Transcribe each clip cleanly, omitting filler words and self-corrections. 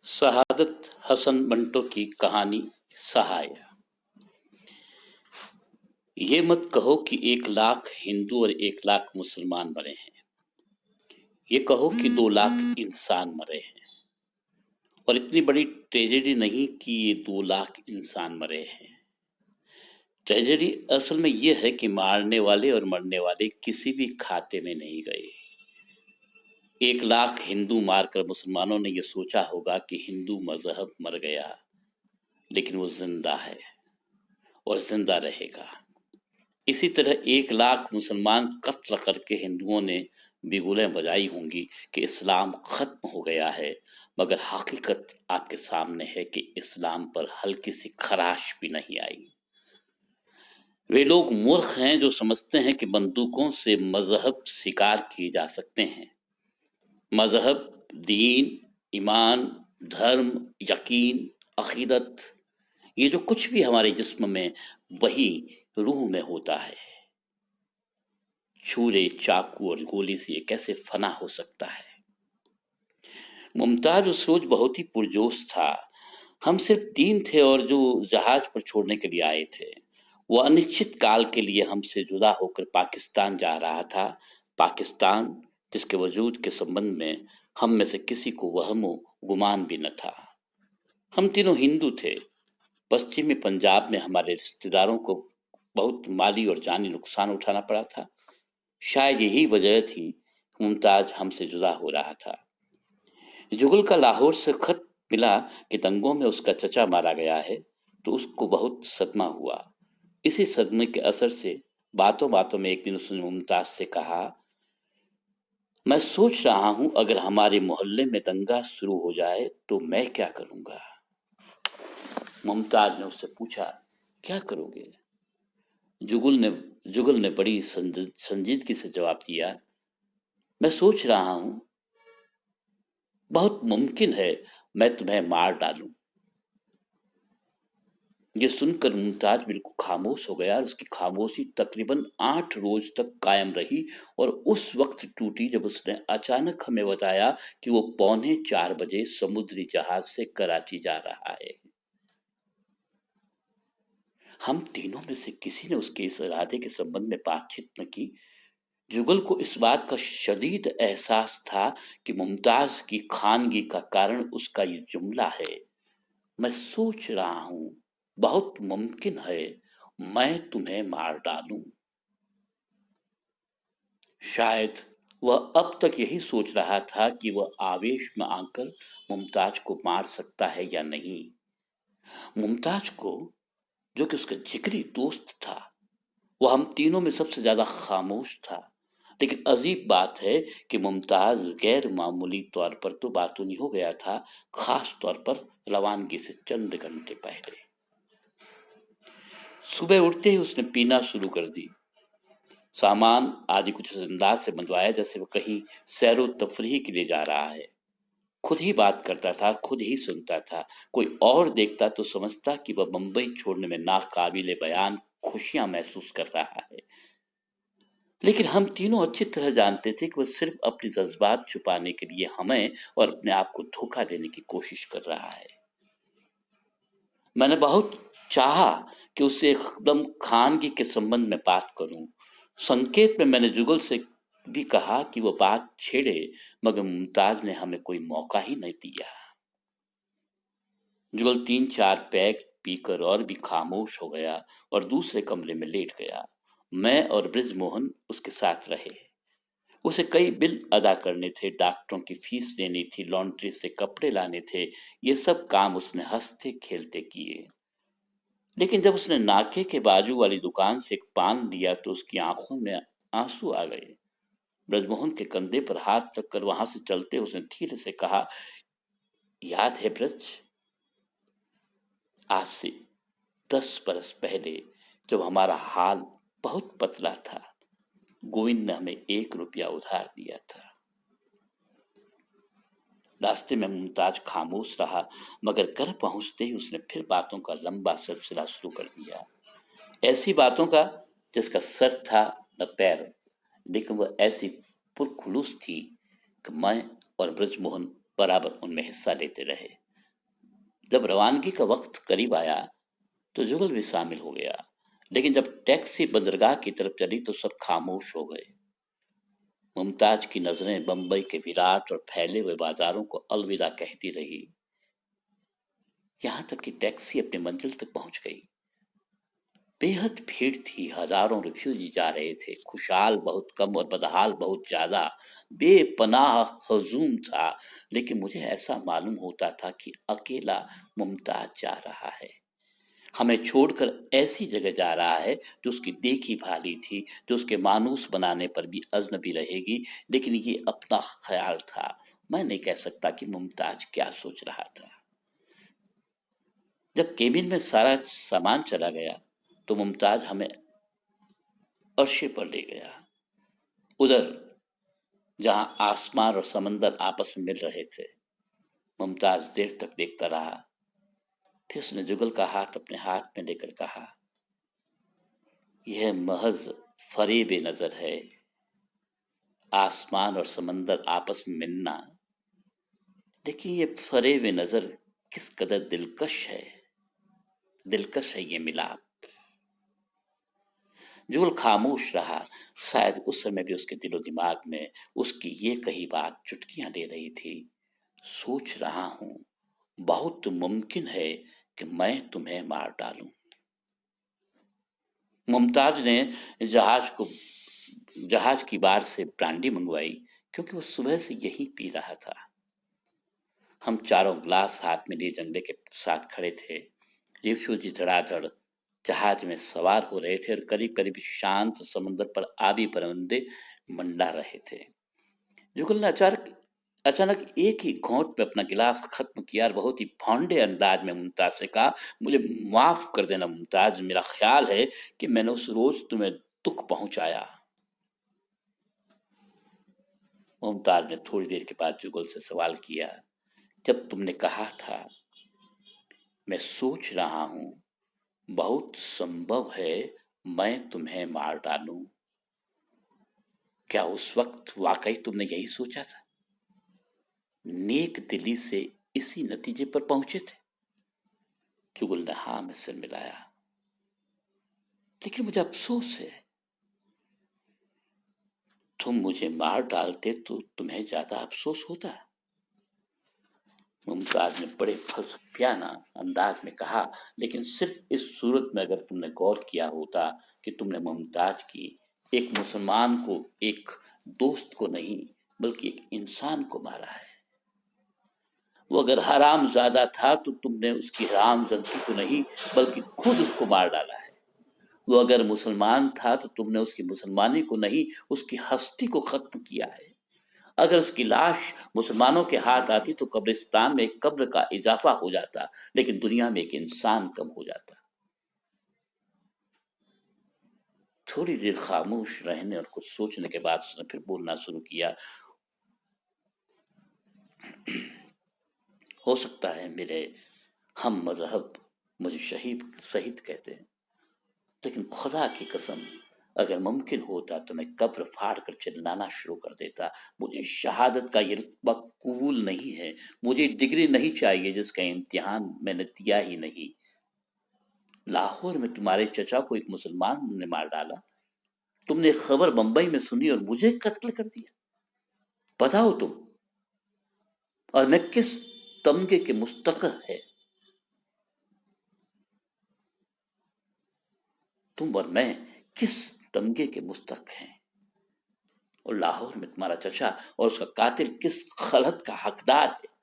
शहादत हसन मंटो की कहानी सहाय। ये मत कहो कि 1 लाख हिंदू और 1 लाख मुसलमान मरे हैं। ये कहो कि 2 लाख इंसान मरे हैं। और इतनी बड़ी ट्रेजेडी नहीं कि ये 2 लाख इंसान मरे हैं। ट्रेजेडी असल में ये है कि मारने वाले और मरने वाले किसी भी खाते में नहीं गए। 1 लाख हिंदू मारकर मुसलमानों ने ये सोचा होगा कि हिंदू मजहब मर गया, लेकिन वो जिंदा है और जिंदा रहेगा। इसी तरह 1 लाख मुसलमान कत्ल करके हिंदुओं ने बिगुलें बजाई होंगी कि इस्लाम खत्म हो गया है, मगर हकीकत आपके सामने है कि इस्लाम पर हल्की सी खराश भी नहीं आई। वे लोग मूर्ख हैं जो समझते हैं कि बंदूकों से मजहब शिकार किए जा सकते हैं। मजहब, दीन, ईमान, धर्म, यकीन, अकीदत, ये जो कुछ भी हमारे जिस्म में, वही रूह में होता है। छुरे, चाकू और गोली से ये कैसे फना हो सकता है। मुमताज उस रोज बहुत ही पुरजोश था। हम सिर्फ 3 थे और जो जहाज पर छोड़ने के लिए आए थे। वो अनिश्चित काल के लिए हमसे जुदा होकर पाकिस्तान जा रहा था। पाकिस्तान जिसके वजूद के संबंध में हम में से किसी को वहमो गुमान भी न था। हम तीनों हिंदू थे। पश्चिमी पंजाब में हमारे रिश्तेदारों को बहुत माली और जानी नुकसान उठाना पड़ा था। शायद यही वजह थी मुमताज हमसे जुदा हो रहा था। जुगल का लाहौर से खत मिला कि दंगों में उसका चचा मारा गया है, तो उसको बहुत सदमा हुआ। इसी सदमे के असर से बातों बातों में एक दिन उसने मुमताज से कहा, मैं सोच रहा हूं अगर हमारे मोहल्ले में दंगा शुरू हो जाए तो मैं क्या करूंगा। मुमताज ने उससे पूछा, क्या करोगे? जुगल ने बड़ी संजीदगी से जवाब दिया, मैं सोच रहा हूं बहुत मुमकिन है मैं तुम्हें मार डालूं। ये सुनकर मुमताज बिल्कुल खामोश हो गया और उसकी खामोशी तकरीबन 8 रोज तक कायम रही और उस वक्त टूटी जब उसने अचानक हमें बताया कि वो 3:45 बजे समुद्री जहाज से कराची जा रहा है। हम तीनों में से किसी ने उसके इस इरादे के संबंध में बातचीत न की। जुगल को इस बात का शदीद एहसास था कि मुमताज की खानगी का कारण उसका ये जुमला है, मैं सोच रहा हूं बहुत मुमकिन है मैं तुम्हें मार डालूं। शायद वह अब तक यही सोच रहा था कि वह आवेश में आकर मुमताज को मार सकता है या नहीं। मुमताज को, जो कि उसका जिगरी दोस्त था, वह हम तीनों में सबसे ज्यादा खामोश था। लेकिन अजीब बात है कि मुमताज गैर मामूली तौर पर तो बातूनी हो गया था, खास तौर पर रवानगी से चंद घंटे पहले। सुबह उठते ही उसने पीना शुरू कर दी। सामान आदि कुछ इस अंदाज से मंगवाया जैसे वो कहीं सैरो तफरीह के लिए जा रहा है। खुद ही बात करता था, खुद ही सुनता था। कोई और देखता तो समझता कि वह मुंबई छोड़ने में नाकाबिले बयान खुशियां महसूस कर रहा है। लेकिन हम तीनों अच्छी तरह जानते थे कि वह सिर्फ अपने जज्बात छुपाने के लिए हमें और अपने आप को धोखा देने की कोशिश कर रहा है। मैंने बहुत चाहा कि उससे एकदम खानगी के संबंध में बात करूं। संकेत में मैंने जुगल से भी कहा कि वो बात छेड़े, मगर मुमताज ने हमें कोई मौका ही नहीं दिया। जुगल 3-4 पैग पीकर और भी खामोश हो गया और दूसरे कमरे में लेट गया। मैं और बृजमोहन उसके साथ रहे। उसे कई बिल अदा करने थे, डॉक्टरों की फीस देनी थी, लॉन्ड्री से कपड़े लाने थे। ये सब काम उसने हंसते खेलते किए। लेकिन जब उसने नाके के बाजू वाली दुकान से एक पान लिया तो उसकी आंखों में आंसू आ गए। ब्रजमोहन के कंधे पर हाथ रखकर वहां से चलते उसने धीरे से कहा, याद है ब्रज, आज से 10 बरस पहले जब हमारा हाल बहुत पतला था, गोविंद ने हमें 1 रुपया उधार दिया था। रास्ते में मुमताज खामोश रहा, मगर घर पहुंचते ही उसने फिर बातों का लंबा सिलसिला शुरू कर दिया। ऐसी बातों का जिसका सर था न पैर, लेकिन वह ऐसी पुरखुलूस थी कि मैं और ब्रजमोहन बराबर उनमें हिस्सा लेते रहे। जब रवानगी का वक्त करीब आया तो जुगल भी शामिल हो गया, लेकिन जब टैक्सी बंदरगाह की तरफ चली तो सब खामोश हो गए। मुमताज की नजरें बंबई के विराट और फैले हुए बाजारों को अलविदा कहती रही, यहां तक कि टैक्सी अपनी मंजिल तक पहुंच गई। बेहद भीड़ थी, हजारों रिफ्यूजी जा रहे थे, खुशहाल बहुत कम और बदहाल बहुत ज्यादा। बेपनाह हजूम था, लेकिन मुझे ऐसा मालूम होता था कि अकेला मुमताज जा रहा है, हमें छोड़कर ऐसी जगह जा रहा है जो उसकी देखी भाली थी, जो उसके मानूस बनाने पर भी अजनबी रहेगी। लेकिन ये अपना ख्याल था, मैं नहीं कह सकता कि मुमताज क्या सोच रहा था। जब केबिन में सारा सामान चला गया तो मुमताज हमें अर्शे पर ले गया, उधर जहां आसमान और समंदर आपस में मिल रहे थे। मुमताज देर तक देखता रहा, फिर उसने जुगल का हाथ अपने हाथ में लेकर कहा, यह महज फरेब नजर है, आसमान और समंदर आपस में मिलना। देखिए ये फरेब नजर किस कदर दिलकश है, दिलकश है ये मिलाप। जुगल खामोश रहा, शायद उस समय भी उसके दिलो दिमाग में उसकी ये कही बात चुटकियां ले रही थी। सोच रहा हूं, बहुत मुमकिन है कि मैं तुम्हें मार डालूं। मुमताज ने जहाज को जहाज की बार से ब्रांडी मंगवाई, क्योंकि वो सुबह से यही पी रहा था। हम चारों ग्लास हाथ में लिए जंगले के साथ खड़े थे। रिफ्यूजी धड़ाधड़ जहाज में सवार हो रहे थे और करीब करीब शांत समुद्र पर आबी परिंदे मंडा रहे थे। जुगल ने अचानक अचानक एक ही घोंट में अपना गिलास खत्म किया और बहुत ही भौंडे अंदाज में मुमताज से कहा, मुझे माफ कर देना मुमताज, मेरा ख्याल है कि मैंने उस रोज तुम्हें दुख पहुंचाया। मुमताज ने थोड़ी देर के बाद जुगल से सवाल किया, जब तुमने कहा था मैं सोच रहा हूं, बहुत संभव है मैं तुम्हें मार डालूं, क्या उस वक्त वाकई तुमने यही सोचा था? नेक दिली से इसी नतीजे पर पहुंचे थे? जुगल ने हाँ में सिर मिलाया, लेकिन मुझे अफसोस है, तुम मुझे मार डालते तो तुम्हें ज्यादा अफसोस होता। मुमताज ने बड़े फलसफियाना अंदाज में कहा, लेकिन सिर्फ इस सूरत में अगर तुमने गौर किया होता कि तुमने मुमताज की एक मुसलमान को, एक दोस्त को नहीं बल्कि एक इंसान को मारा है। वो अगर हराम ज्यादा था तो तुमने उसकी हराम जंती को नहीं बल्कि खुद उसको मार डाला है। वो अगर मुसलमान था तो तुमने उसकी मुसलमानी को नहीं उसकी हस्ती को खत्म किया है। अगर उसकी लाश मुसलमानों के हाथ आती तो कब्रिस्तान में एक कब्र का इजाफा हो जाता, लेकिन दुनिया में एक इंसान कम हो जाता। थोड़ी देर खामोश रहने और कुछ सोचने के बाद उसने फिर बोलना शुरू किया, हो सकता है मेरे हम मजहब मुझे शहीद शहीद कहते हैं, लेकिन खुदा की कसम अगर मुमकिन होता तो मैं कब्र फाड़ कर चिल्लाना शुरू कर देता, मुझे शहादत का ये रुतबा कबूल नहीं है, मुझे डिग्री नहीं चाहिए जिसका इम्तिहान मैंने दिया ही नहीं। लाहौर में तुम्हारे चचा को एक मुसलमान ने मार डाला, तुमने खबर बंबई में सुनी और मुझे कत्ल कर दिया। बताओ तुम और मैं किस तमगे के मुस्तक है, तुम और मैं किस तमगे के मुस्तक हैं, और लाहौर में तुम्हारा चचा और उसका कातिल किस खलत का हकदार है।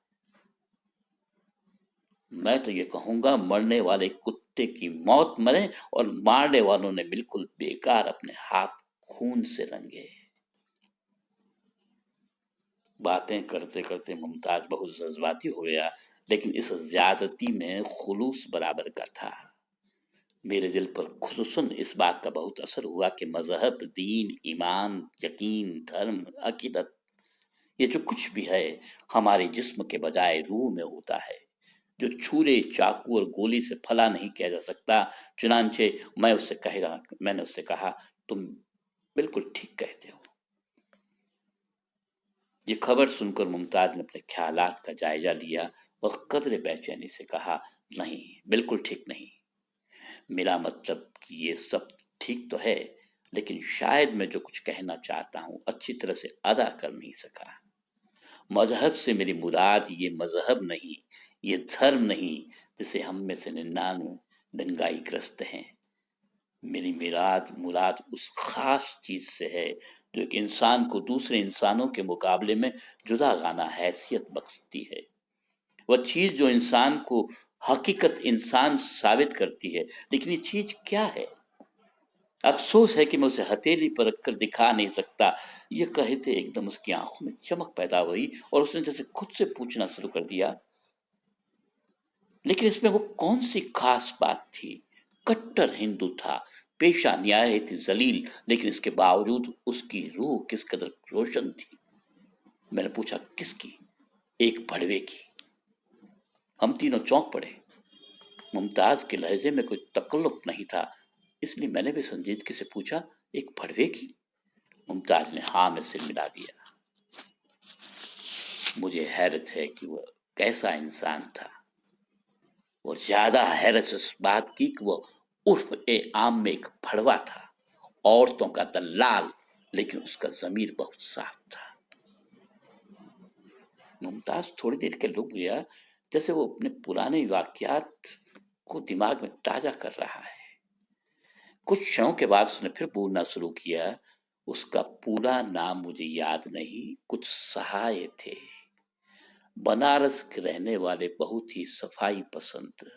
मैं तो ये कहूंगा मरने वाले कुत्ते की मौत मरे और मारने वालों ने बिल्कुल बेकार अपने हाथ खून से रंगे। बातें करते करते मुमताज बहुत जज्बाती हो गया, लेकिन इस ज्यादती में खुलूस बराबर का था। मेरे दिल पर खुसूसन इस बात का बहुत असर हुआ कि मजहब, दीन, ईमान, यकीन, धर्म, अकीदत, ये जो कुछ भी है हमारे जिस्म के बजाय रूह में होता है, जो छुरे, चाकू और गोली से फला नहीं किया जा सकता। चुनांचे मैंने उससे कहा, तुम बिल्कुल ठीक कहते हो। ये खबर सुनकर मुमताज ने अपने ख्यालात का जायजा लिया और कदरे बेचैनी से कहा, नहीं, बिल्कुल ठीक नहीं। मेरा मतलब कि ये सब ठीक तो है, लेकिन शायद मैं जो कुछ कहना चाहता हूँ अच्छी तरह से अदा कर नहीं सका। मजहब से मेरी मुराद ये मजहब नहीं, ये धर्म नहीं, जिसे हम में से 99 दंगाई ग्रस्त हैं। मेरी मुराद मुराद उस खास चीज से है जो एक इंसान को दूसरे इंसानों के मुकाबले में जुदा गाना हैसियत बख्शती है। वह चीज जो इंसान को हकीकत इंसान साबित करती है। लेकिन ये चीज क्या है? अफसोस है कि मैं उसे हथेली पर रखकर दिखा नहीं सकता। ये कहते एकदम उसकी आंखों में चमक पैदा हुई और उसने जैसे खुद से पूछना शुरू कर दिया, लेकिन इसमें वो कौन सी खास बात थी? कट्टर हिंदू था, पेशा न्याय थी जलील, लेकिन इसके बावजूद उसकी रूह किस कदर रोशन थी। मैंने पूछा, किसकी? एक भड़वे की। हम तीनों चौंक पड़े। मुमताज के लहजे में कोई तकल्लुफ नहीं था, इसलिए मैंने भी संजीदगी से पूछा, एक भड़वे की? मुमताज ने हाँ में सिर मिला दिया। मुझे हैरत है कि वह कैसा इंसान था। वो ज्यादा हैरत इस बात की कि वो उर्फ ए आम में एक भड़वा था, औरतों का दल्लाल, लेकिन उसका जमीर बहुत साफ था। मुमताज थोड़ी देर के रुक गया, जैसे वो अपने पुराने वाकयात को दिमाग में ताजा कर रहा है। कुछ क्षणों के बाद उसने फिर बोलना शुरू किया। उसका पूरा नाम मुझे याद नहीं, कुछ सहाय थे, बनारस के रहने वाले, बहुत ही सफाई पसंद।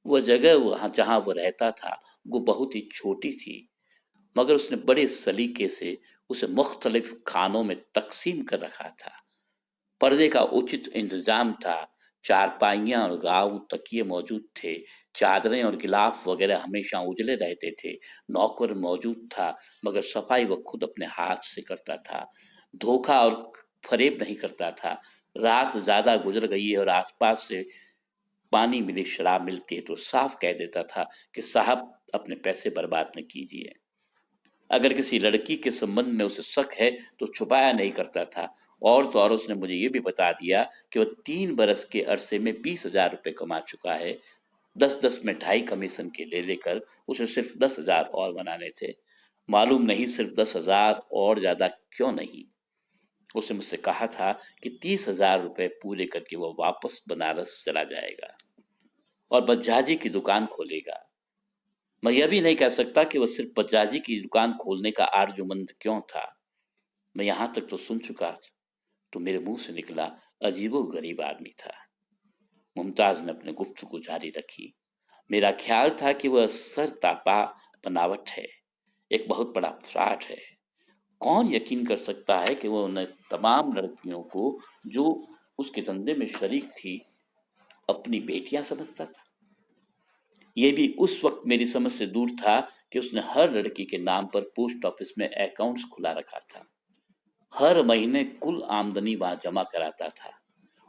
वह जगह वहां जहां वो रहता था वो बहुत ही छोटी थी, मगर उसने बड़े सलीके से उसे मुख्तलिफ खानों में तकसीम कर रखा था। पर्दे का उचित इंतजाम था, चारपाइयाँ और गाव तकिए मौजूद थे, चादरें और गिलाफ वगैरह हमेशा उजले रहते थे। नौकर मौजूद था, मगर सफाई वह खुद अपने हाथ से करता था, धोखा और फरेब नहीं करता था। रात ज्यादा गुजर गई है और आसपास से पानी मिली शराब मिलती है तो साफ कह देता था कि साहब अपने पैसे बर्बाद न कीजिए। अगर किसी लड़की के संबंध में उसे शक है तो छुपाया नहीं करता था। और तो और उसने मुझे ये भी बता दिया कि वह 3 बरस के अरसे में 20,000 रुपये कमा चुका है। 10-10 में 2.5 कमीशन के ले लेकर उसे सिर्फ 10,000 और बनाने थे। मालूम नहीं सिर्फ 10,000 और ज्यादा क्यों नहीं। उसने मुझसे कहा था कि 30,000 रुपये पूरे करके वह वापस बनारस चला जाएगा और बज्जाजी की दुकान खोलेगा। मैं यह भी नहीं कह सकता कि वह सिर्फ बज्जाजी की दुकान खोलने का आरजूमंद क्यों था। मैं यहाँ तक तो सुन चुका, तो मेरे मुंह से निकला, अजीबो गरीब आदमी था। मुमताज ने अपनी गुफ्तगू जारी रखी। मेरा ख्याल था कि वह सरतापा बनावट है, एक बहुत बड़ा फ्रॉड है। कौन यकीन कर सकता है कि वह उन तमाम लड़कियों को जो उसके धंधे में शरीक थी अपनी बेटियां समझता था। यह भी उस वक्त मेरी समझ से दूर था कि उसने हर लड़की के नाम पर पोस्ट ऑफिस में अकाउंट्स खुला रखा था, हर महीने कुल आमदनी वहां जमा कराता था।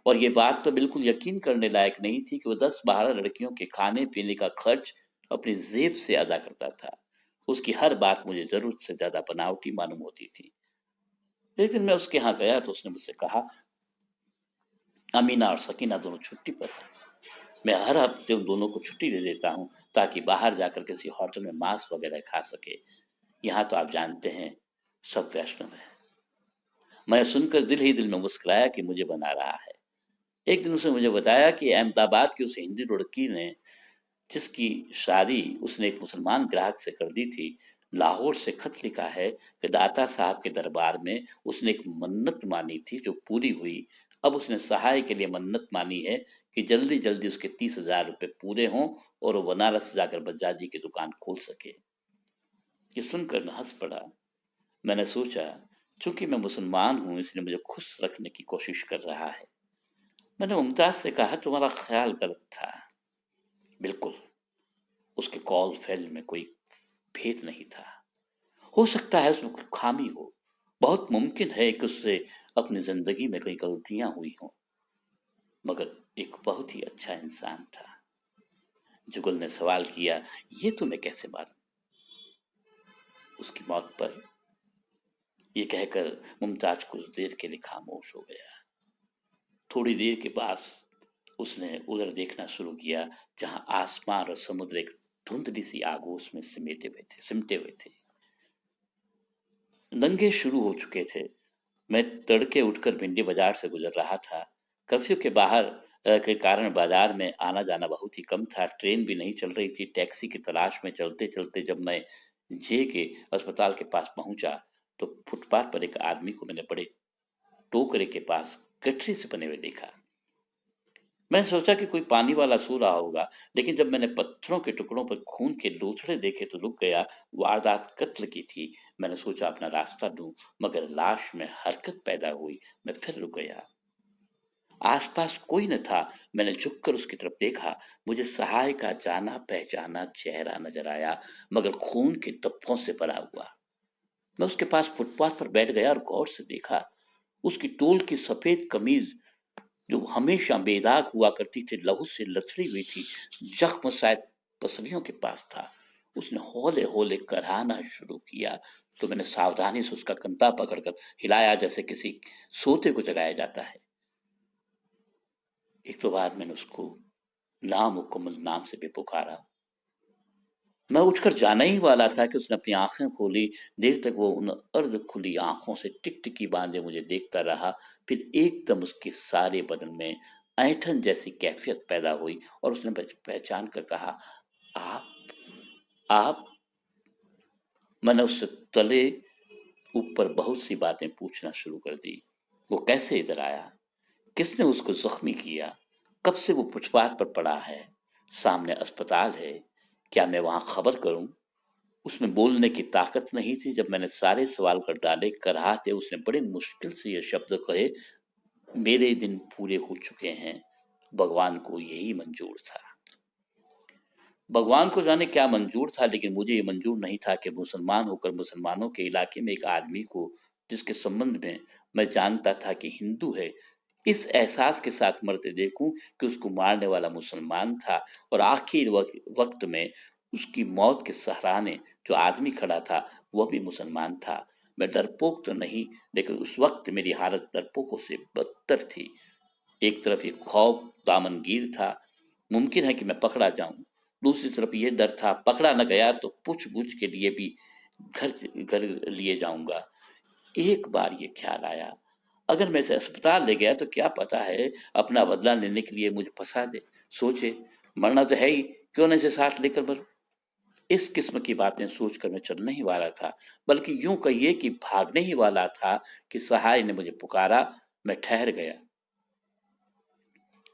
और ये बात तो बिल्कुल यकीन करने लायक नहीं थी कि वो 10-12 लड़कियों के खाने पीने का खर्च अपनी जेब से अदा करता था। उसकी हर बात मुझे जरूरत से ज्यादा बनावटी मालूम होती थी। एक दिन मैं उसके यहाँ गया तो उसने मुझसे कहा, अमीना और सकीना दोनों छुट्टी पर है। मैं हर हफ्ते उन दोनों को छुट्टी दे देता हूँ ताकि बाहर जाकर किसी होटल में मांस वगैरह खा सके। यहाँ तो आप जानते हैं, सब वैष्णव है। मैं सुनकर दिल ही दिल में मुस्कुराया कि मुझे बना रहा है। एक दिन उसने मुझे बताया कि अहमदाबाद की उस हिंदी लड़की ने, जिसकी शादी उसने एक मुसलमान ग्राहक से कर दी थी, लाहौर से खत लिखा है कि दाता साहब के दरबार में उसने एक मन्नत मानी थी जो पूरी हुई। अब उसने सहाय के लिए मन्नत मानी है कि जल्दी जल्दी उसके 30,000 रुपये पूरे हों और वो बनारस जाकर बज्जाजी की दुकान खोल सके। ये सुनकर मैं हंस पड़ा। मैंने सोचा, चूंकि मैं मुसलमान हूं इसलिए मुझे खुश रखने की कोशिश कर रहा है। मैंने मुमताज से कहा, तुम्हारा ख्याल गलत था। बिल्कुल, उसके कॉल फैल में कोई भेद नहीं था। हो सकता है उसमें कोई खामी हो, बहुत मुमकिन है कि उससे अपनी जिंदगी में कई गलतियां हुई हों, मगर एक बहुत ही अच्छा इंसान था। जुगल ने सवाल किया, ये तुम्हें कैसे मालूम? उसकी मौत पर ये कहकर मुमताज कुछ देर के लिए खामोश हो गया। थोड़ी देर के बाद उसने उधर देखना शुरू किया जहां आसमान और समुद्र एक धुंधली सी आगोश में सिमटे हुए थे। दंगे शुरू हो चुके थे। मैं तड़के उठकर भिंडी बाजार से गुजर रहा था। कर्फ्यू के बाहर के कारण बाजार में आना जाना बहुत ही कम था। ट्रेन भी नहीं चल रही थी। टैक्सी की तलाश में चलते चलते जब मैं जे के अस्पताल के पास पहुंचा तो फुटपाथ पर एक आदमी को मैंने बड़े टोकरे के पास गठरी से बने हुए देखा। मैंने सोचा कि कोई पानी वाला सो रहा होगा, लेकिन जब मैंने पत्थरों के टुकड़ों पर खून के लोथड़े देखे तो रुक गया। वारदात कत्ल की थी। मैंने सोचा अपना रास्ता ढूंढ, मगर लाश में हरकत पैदा हुई। मैं फिर रुक गया। आसपास कोई न था। मैंने झुककर उसकी तरफ देखा। मुझे सहाय का जाना पहचाना चेहरा नजर आया, मगर खून के धब्बों से भरा हुआ। मैं उसके पास फुटपाथ पर बैठ गया और गौर से देखा। उसकी टोल की सफेद कमीज जो हमेशा बेदाग हुआ करती थी लहू से लथड़ी हुई थी। जख्म शायद पसलियों के पास था। उसने हौले हौले कराहना शुरू किया तो मैंने सावधानी से उसका कंधा पकड़कर हिलाया, जैसे किसी सोते को जगाया जाता है। एक दो बार मैंने उसको नामुकम्मल नाम से भी पुकारा। मैं उठकर जाना ही वाला था कि उसने अपनी आंखें खोली। देर तक वो उन अर्ध खुली आंखों से टिकटिकी बांधे मुझे देखता रहा। फिर एकदम उसके सारे बदन में ऐंठन जैसी कैफियत पैदा हुई और उसने पहचान कर कहा, आप आप मैंने उससे तले ऊपर बहुत सी बातें पूछना शुरू कर दी। वो कैसे इधर आया? किसने उसको जख्मी किया? कब से वो फुटपाथ पर पड़ा है? सामने अस्पताल है, क्या मैं वहां खबर करूं? उसमें बोलने की ताकत नहीं थी। जब मैंने सारे सवाल कर डाले कराहते उसने बड़े मुश्किल से ये शब्द कहे, मेरे दिन पूरे हो चुके हैं। भगवान को यही मंजूर था। भगवान को जाने क्या मंजूर था, लेकिन मुझे ये मंजूर नहीं था कि मुसलमान होकर मुसलमानों के इलाके में एक आदमी को, जिसके संबंध में मैं जानता था कि हिंदू है, इस एहसास के साथ मरते देखूं कि उसको मारने वाला मुसलमान था और आखिर वक्त में उसकी मौत के सहाराने जो आदमी खड़ा था वह भी मुसलमान था। मैं डरपोक तो नहीं, लेकिन उस वक्त मेरी हालत डरपोकों से बदतर थी। एक तरफ ये खौफ दामनगीर था, मुमकिन है कि मैं पकड़ा जाऊं। दूसरी तरफ ये डर था, पकड़ा न गया तो पूछ-बूछ के लिए भी घर घर लिए जाऊंगा। एक बार ये ख्याल आया, अगर मैं इसे अस्पताल ले गया तो क्या पता है अपना बदला लेने के लिए मुझे फंसा दे। सोचे, मरना तो है ही, क्यों न इसे साथ लेकर मरूं। इस किस्म की बातें सोचकर मैं चलने ही वाला था, बल्कि यूं कहिए कि भागने ही वाला था कि सहाय ने मुझे पुकारा। मैं ठहर गया।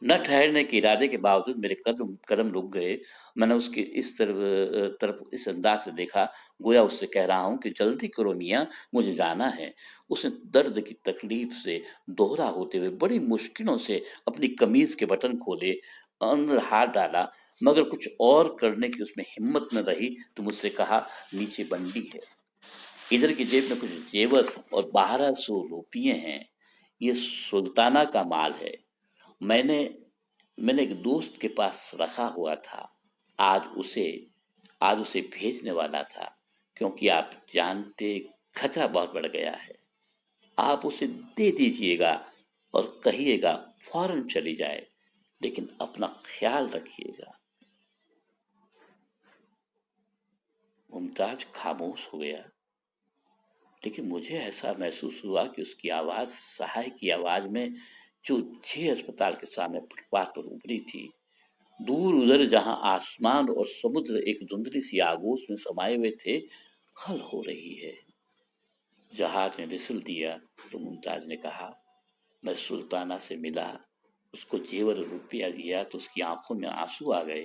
न ठहरने के इरादे के बावजूद मेरे कदम कदम रुक गए। मैंने उसके इस तरफ इस अंदाज से देखा, गोया उससे कह रहा हूँ कि जल्दी करो मियाँ, मुझे जाना है। उसने दर्द की तकलीफ से दोहरा होते हुए बड़ी मुश्किलों से अपनी कमीज के बटन खोले, अंदर हाथ डाला, मगर कुछ और करने की उसमें हिम्मत न रही तो मुझसे कहा, नीचे बंडी है, इधर की जेब में कुछ जेवर और 1200 रुपये हैं। ये सुल्ताना का माल है। मैंने मैंने एक दोस्त के पास रखा हुआ था। आज उसे आज उसे भेजने वाला था, क्योंकि आप जानते खतरा बहुत बढ़ गया है। आप उसे दे दीजिएगा और कहिएगा फौरन चली जाए, लेकिन अपना ख्याल रखिएगा। मुमताज खामोश हो गया, लेकिन मुझे ऐसा महसूस हुआ कि उसकी आवाज सहाय की आवाज में जो जे अस्पताल के सामने फुटपाथ पर उभरी थी। दूर उधर जहां आसमान और समुद्र एक धुंधली सी आगोश में समाये हुए थे, हल हो रही है। जहाज ने विसल दिया तो मुमताज ने कहा, मैं सुल्ताना से मिला, उसको जेवर और रुपया दिया तो उसकी आंखों में आंसू आ गए।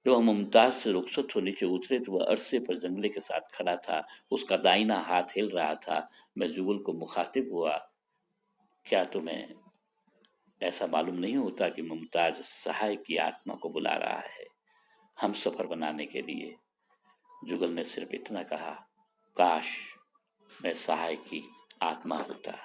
जब हम मुमताज से रुखसत हो नीचे उतरे तो वह अरसे पर जंगले के साथ खड़ा था। उसका दाहिना हाथ हिल रहा था। मैं जुगल को मुखातिब हुआ, क्या तुम्हें ऐसा मालूम नहीं होता कि मुमताज सहाय की आत्मा को बुला रहा है, हम सफर बनाने के लिए? जुगल ने सिर्फ इतना कहा, काश मैं सहाय की आत्मा होता।